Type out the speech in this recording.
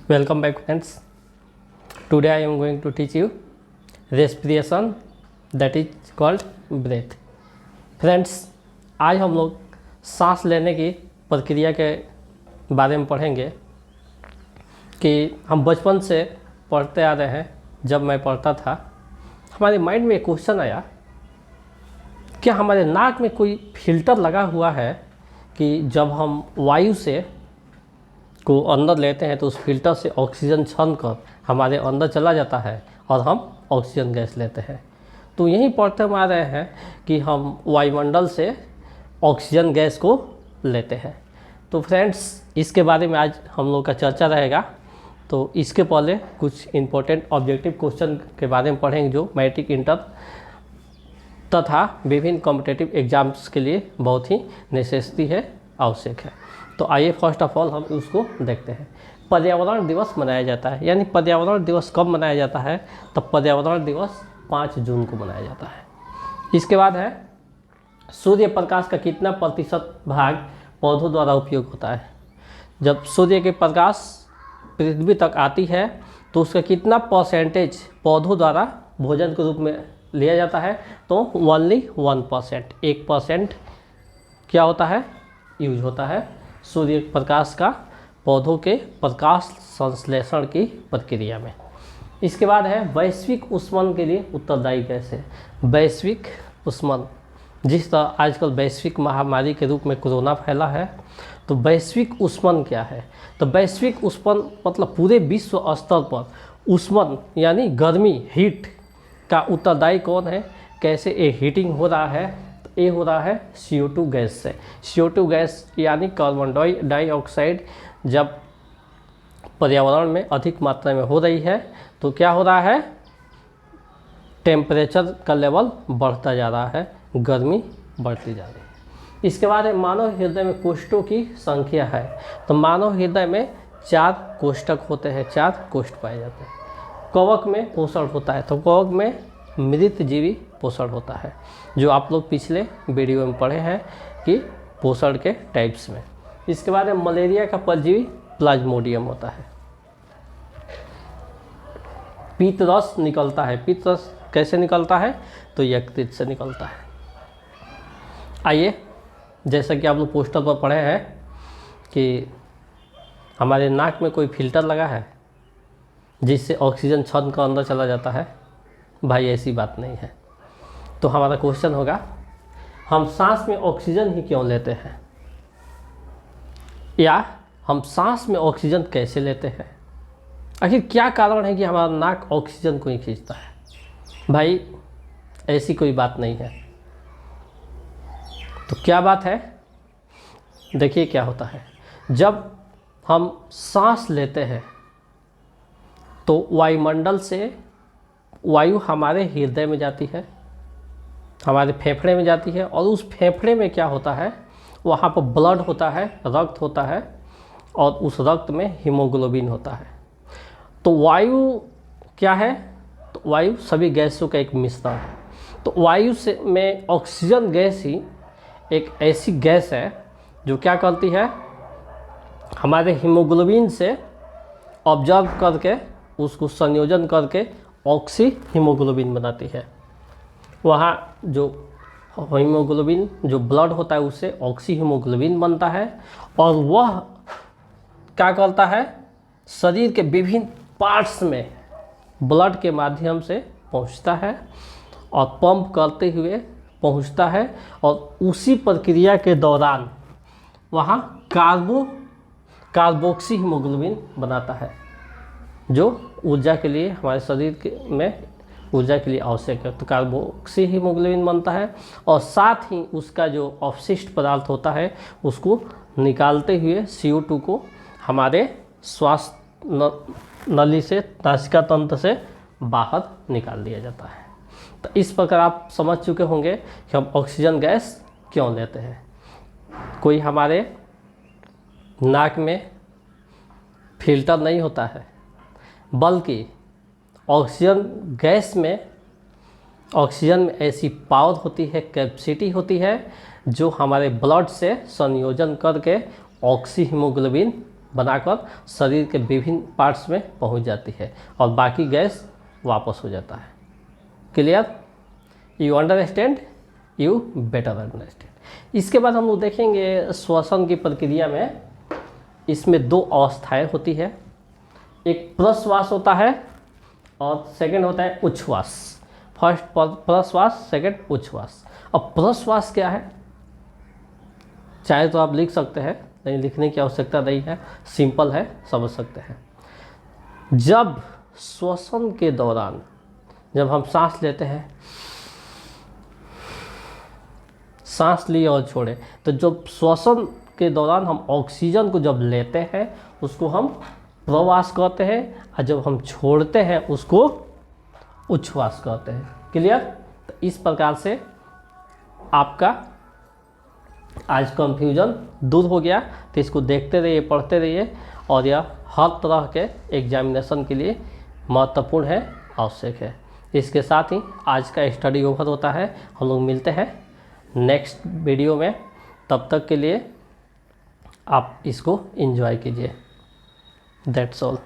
Welcome back friends. Today I am going to teach you respiration that is called breath. Friends, आज हम लोग सांस लेने की प्रक्रिया के बारे में पढ़ेंगे कि हम बचपन से पढ़ते आ रहे हैं। जब मैं पढ़ता था हमारे माइंड में एक क्वेश्चन आया, क्या हमारे नाक में कोई फिल्टर लगा हुआ है कि जब हम वायु से को अंदर लेते हैं तो उस फिल्टर से ऑक्सीजन छन कर हमारे अंदर चला जाता है और हम ऑक्सीजन गैस लेते हैं। तो यहीं पढ़ते हम आ रहे हैं कि हम वायुमंडल से ऑक्सीजन गैस को लेते हैं। तो फ्रेंड्स, इसके बारे में आज हम लोग का चर्चा रहेगा। तो इसके पहले कुछ इम्पोर्टेंट ऑब्जेक्टिव क्वेश्चन के बारे में पढ़ेंगे जो मैट्रिक, इंटर तथा विभिन्न कॉम्पिटिटिव एग्जाम्स के लिए बहुत ही नेसेसरी है, आवश्यक है। तो आइए फर्स्ट ऑफ ऑल हम उसको देखते हैं। पर्यावरण दिवस मनाया जाता है, यानी पर्यावरण दिवस कब मनाया जाता है? तो पर्यावरण दिवस 5 जून को मनाया जाता है। इसके बाद है सूर्य प्रकाश का कितना प्रतिशत भाग पौधों द्वारा उपयोग होता है? जब सूर्य के प्रकाश पृथ्वी तक आती है तो उसका कितना परसेंटेज पौधों द्वारा भोजन के रूप में लिया जाता है? तो ओनली 1%, 1% क्या होता है? यूज होता है सूर्य प्रकाश का पौधों के प्रकाश संश्लेषण की प्रक्रिया में। इसके बाद है वैश्विक ऊष्मन के लिए उत्तरदायी गैस है। वैश्विक ऊष्मन, जिस तरह आजकल वैश्विक महामारी के रूप में कोरोना फैला है, तो वैश्विक ऊष्मन क्या है? तो वैश्विक ऊष्मन मतलब पूरे विश्व स्तर पर ऊष्मन यानी गर्मी, हीट का उत्तरदायी कौन है? कैसे ये हीटिंग हो रहा है? ये हो रहा है CO2 गैस से। CO2 गैस यानी कार्बन डाइऑक्साइड जब पर्यावरण में अधिक मात्रा में हो रही है तो क्या हो रहा है? टेम्परेचर का लेवल बढ़ता जा रहा है, गर्मी बढ़ती जा रही है। इसके बाद है मानव हृदय में कोष्ठों की संख्या है। तो मानव हृदय में 4 कोष्ठक होते हैं, 4 कोष्ठ पाए जाते हैं। कवक में पोषण होता है, तो कवक में मृत जीवी पोषण होता है, जो आप लोग पिछले वीडियो में पढ़े हैं कि पोषण के टाइप्स में। इसके बाद है मलेरिया का परजीवी प्लाज्मोडियम होता है। पीत रस निकलता है। पीत रस कैसे निकलता है? तो यकृत से निकलता है। आइए, जैसा कि आप लोग पोस्टर पर पढ़े हैं कि हमारे नाक में कोई फिल्टर लगा है जिससे ऑक्सीजन छन का अंदर चला जाता है। भाई ऐसी बात नहीं है। तो हमारा क्वेश्चन होगा, हम सांस में ऑक्सीजन ही क्यों लेते हैं, या हम सांस में ऑक्सीजन कैसे लेते हैं? आखिर क्या कारण है कि हमारा नाक ऑक्सीजन को ही खींचता है? भाई ऐसी कोई बात नहीं है। तो क्या बात है? देखिए क्या होता है। जब हम सांस लेते हैं तो वायुमंडल से वायु हमारे हृदय में जाती है, हमारे फेफड़े में जाती है, और उस फेफड़े में क्या होता है? वहाँ पर ब्लड होता है, रक्त होता है, और उस रक्त में हीमोग्लोबिन होता है। तो वायु क्या है? तो वायु सभी गैसों का एक मिश्रण है। तो वायु से में ऑक्सीजन गैस ही एक ऐसी गैस है जो क्या करती है? हमारे हीमोग्लोबिन से ऑब्जर्व करके उसको संयोजन करके ऑक्सी हीमोग्लोबिन बनाती है। वहाँ जो हीमोग्लोबिन जो ब्लड होता है उससे ऑक्सी हीमोग्लोबिन बनता है, और वह क्या करता है? शरीर के विभिन्न पार्ट्स में ब्लड के माध्यम से पहुँचता है और पंप करते हुए पहुँचता है, और उसी प्रक्रिया के दौरान वहाँ कार्बोक्सी हीमोग्लोबिन बनाता है, जो ऊर्जा के लिए हमारे शरीर में ऊर्जा के लिए आवश्यक है। तो कार्बोक्सी हीमोग्लोबिन बनता है, और साथ ही उसका जो अवशिष्ट पदार्थ होता है उसको निकालते हुए CO2 को हमारे श्वास नली से, नासिका तंत्र से बाहर निकाल दिया जाता है। तो इस प्रकार आप समझ चुके होंगे कि हम ऑक्सीजन गैस क्यों लेते हैं। कोई हमारे नाक में फिल्टर नहीं होता है, बल्कि ऑक्सीजन गैस में, ऑक्सीजन में ऐसी पावर होती है, कैपेसिटी होती है, जो हमारे ब्लड से संयोजन करके ऑक्सी हीमोग्लोबिन बनाकर शरीर के विभिन्न पार्ट्स में पहुंच जाती है और बाकी गैस वापस हो जाता है। Clear? You understand? You better understand. इसके बाद हम लोग देखेंगे श्वसन की प्रक्रिया में इसमें दो अवस्थाएं होती है, एक प्रश्वास होता है और सेकंड होता है उच्छ्वास। फर्स्ट प्रश्वास, सेकंड उच्छ्वास। अब प्रश्वास क्या है, चाहे तो आप लिख सकते हैं, नहीं लिखने की आवश्यकता नहीं है, सिंपल है, समझ सकते हैं। जब श्वसन के दौरान जब हम सांस लेते हैं, सांस लिए और छोड़े, तो जब श्वसन के दौरान हम ऑक्सीजन को जब लेते हैं उसको हम प्रवास कहते हैं, और जब हम छोड़ते हैं उसको उच्छ्वास कहते हैं। क्लियर? तो इस प्रकार से आपका आज कंफ्यूजन दूर हो गया। तो इसको देखते रहिए, पढ़ते रहिए, और यह हर तरह के एग्जामिनेशन के लिए महत्वपूर्ण है, आवश्यक है। इसके साथ ही आज का स्टडी ओवर होता है। हम लोग मिलते हैं नेक्स्ट वीडियो में। तब तक के लिए आप इसको एंजॉय कीजिए। That's all.